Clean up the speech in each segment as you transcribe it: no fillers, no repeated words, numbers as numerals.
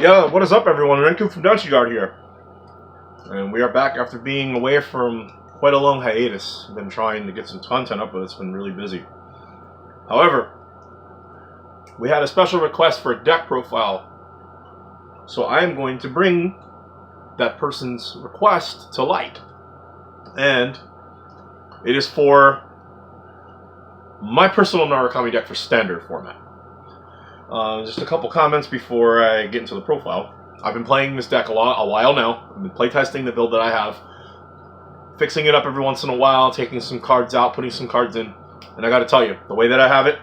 Yeah, what is up, everyone? Renku from Guard here. And we are back after being away from quite a long hiatus. I've been trying to get some content up, but it's been really busy. However, we had a special request for a deck profile. So I am going to bring that person's request to light. And it is for my personal Narukami deck for standard format. Just a couple comments before I get into the profile. I've been playing this deck a while now. I've been playtesting the build that I have, fixing it up every once in a while, taking some cards out, putting some cards in. And I gotta tell you, the way that I have it,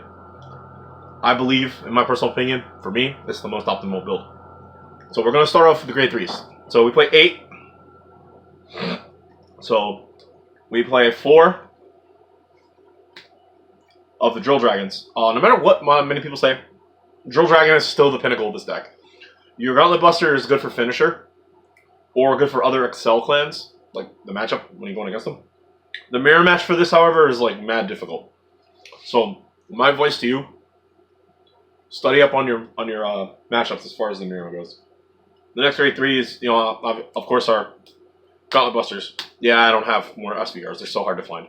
I believe, in my personal opinion, for me, it's the most optimal build. So we're gonna start off with the grade 3s. So we play 8. So we play 4 of the Drill Dragons. No matter what many people say, Drill Dragon is still the pinnacle of this deck. Your Gauntlet Buster is good for Finisher, or good for other Excel clans, like the matchup when you're going against them. The mirror match for this, however, is like mad difficult. So my advice to you: study up on your matchups as far as the mirror goes. The next grade 3s, of course, are Gauntlet Busters. Yeah, I don't have more SVRs; they're so hard to find.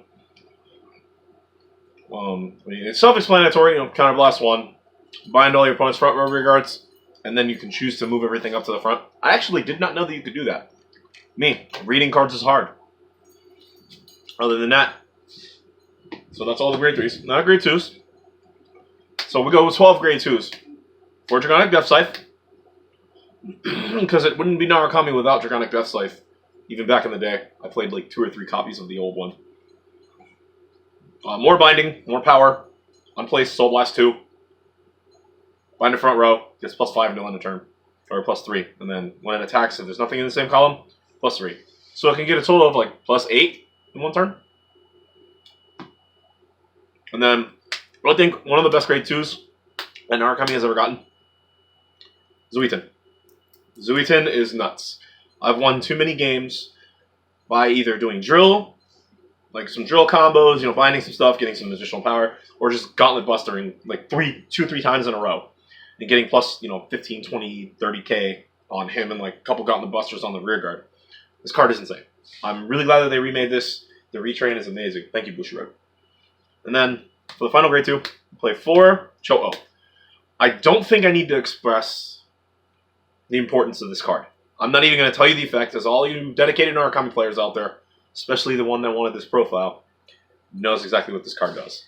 It's self-explanatory. Counterblast 1. Bind all your opponent's front row rear guards, and then you can choose to move everything up to the front. I actually did not know that you could do that. Me, reading cards is hard. Other than that, so that's all the grade 3s. Not grade 2s. So we go with 12 grade 2s. For Draconic Death Scythe, because it wouldn't be Narukami without Draconic Death Scythe. Even back in the day, I played like 2 or 3 copies of the old one. More binding, more power. Unplaced Soul Blast 2. Bind the front row, gets +5 no end of turn. Or +3. And then when it attacks, if there's nothing in the same column, +3. So it can get a total of like +8 in one turn. And then I think one of the best grade 2s that Narukami has ever gotten, Zuitin. Zuitin is nuts. I've won too many games by either doing drill, like some drill combos, binding some stuff, getting some additional power, or just Gauntlet Bustering like 2 or 3 times in a row. And getting plus, 15, 20, 30k on him and like a couple Gauntlet Busters on the rear guard. This card is insane. I'm really glad that they remade this. The retrain is amazing. Thank you, Bushiroad. And then, for the final grade 2, play 4 Cho-Oh. I don't think I need to express the importance of this card. I'm not even going to tell you the effect, as all you dedicated Narukami players out there, especially the one that wanted this profile, knows exactly what this card does.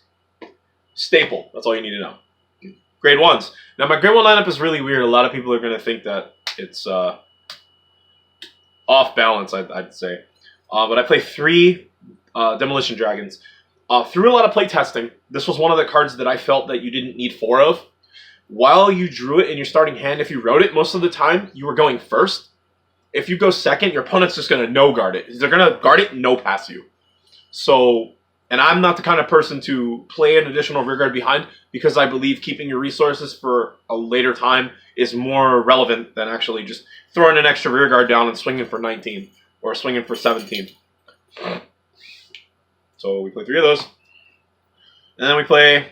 Staple. That's all you need to know. Grade 1s. Now, my grade 1 lineup is really weird. A lot of people are going to think that it's off balance, I'd say. But I play 3 Demolition Dragons. Through a lot of play testing, this was one of the cards that I felt that you didn't need 4 of. While you drew it in your starting hand, if you wrote it, most of the time, you were going first. If you go second, your opponent's just going to no-guard it. They're going to guard it and no-pass you. So... And I'm not the kind of person to play an additional rearguard behind, because I believe keeping your resources for a later time is more relevant than actually just throwing an extra rearguard down and swinging for 19 or swinging for 17. So we play 3 of those. And then we play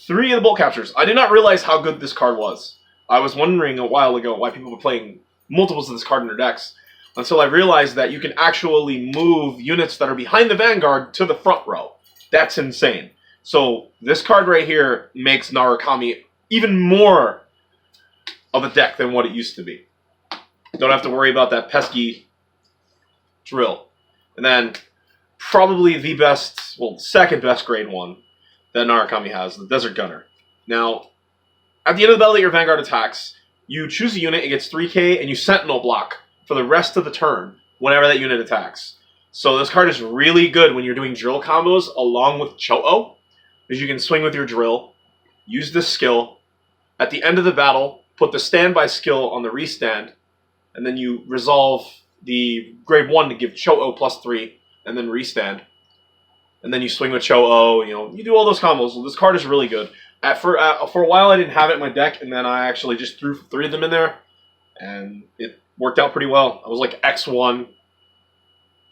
3 of the Bolt Captures. I did not realize how good this card was. I was wondering a while ago why people were playing multiples of this card in their decks, until I realized that you can actually move units that are behind the vanguard to the front row. That's insane. So this card right here makes Narukami even more of a deck than what it used to be. Don't have to worry about that pesky drill. And then probably the best, well, second best grade 1 that Narukami has, the Desert Gunner. Now, at the end of the battle that your vanguard attacks, you choose a unit, it gets 3k, and you Sentinel block for the rest of the turn whenever that unit attacks. So this card is really good when you're doing drill combos along with Cho-Oh, because you can swing with your drill, use this skill. At the end of the battle, put the standby skill on the restand, and then you resolve the grade 1 to give Cho-Oh +3, and then restand. And then you swing with Cho-Oh, you do all those combos. So this card is really good. For a while I didn't have it in my deck, and then I actually just threw 3 of them in there, and it worked out pretty well. I was like X1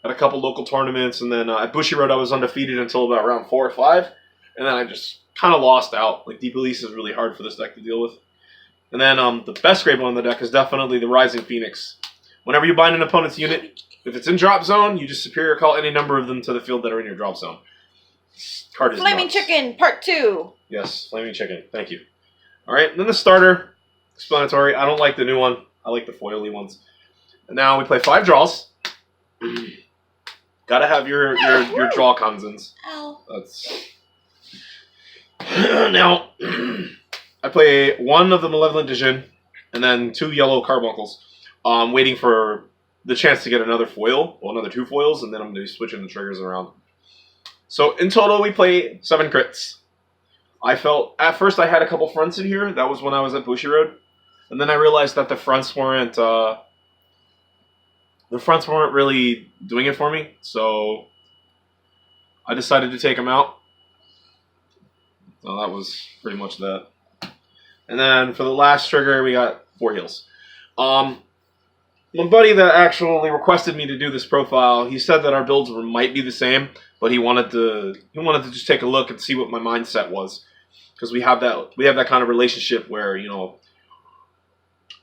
at a couple local tournaments, and then at Bushiroad I was undefeated until about round 4 or 5, and then I just kind of lost out. Like, Deep Release is really hard for this deck to deal with. And then the best grade one in the deck is definitely the Rising Phoenix. Whenever you bind an opponent's unit, if it's in drop zone, you just superior call any number of them to the field that are in your drop zone. This card is Flaming nuts. Chicken, Part 2. Yes, Flaming Chicken. Thank you. All right, then the starter, explanatory. I don't like the new one. I like the foily ones. And now we play 5 draws. Gotta have your draw consons. Ow. That's now. I play 1 of the Malevolent Djinn, and then 2 yellow carbuncles. Waiting for the chance to get another foil, well, another 2 foils, and then I'm going to be switching the triggers around. So in total, we play 7 crits. I felt, at first I had a couple fronts in here. That was when I was at Bushi Road. And then I realized that the fronts weren't really doing it for me. So I decided to take them out. So that was pretty much that. And then for the last trigger, we got 4 heals. My buddy that actually requested me to do this profile, he said that our builds might be the same, but he wanted to just take a look and see what my mindset was, because we have that kind of relationship where, you know,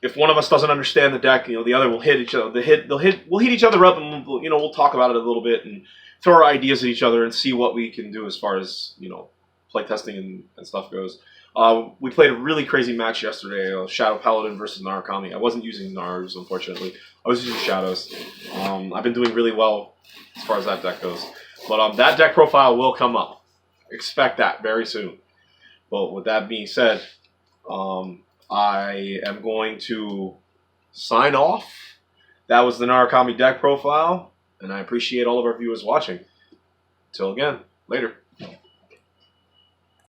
if one of us doesn't understand the deck, you know, the other will hit each other. We'll hit each other up, and we'll talk about it a little bit and throw our ideas at each other and see what we can do as far as, you know, playtesting and stuff goes. We played a really crazy match yesterday, Shadow Paladin versus Narukami. I wasn't using Nars, unfortunately. I was using Shadows. I've been doing really well as far as that deck goes. But that deck profile will come up. Expect that very soon. But with that being said, I am going to sign off. That was the Narukami deck profile, and I appreciate all of our viewers watching. Till again, later.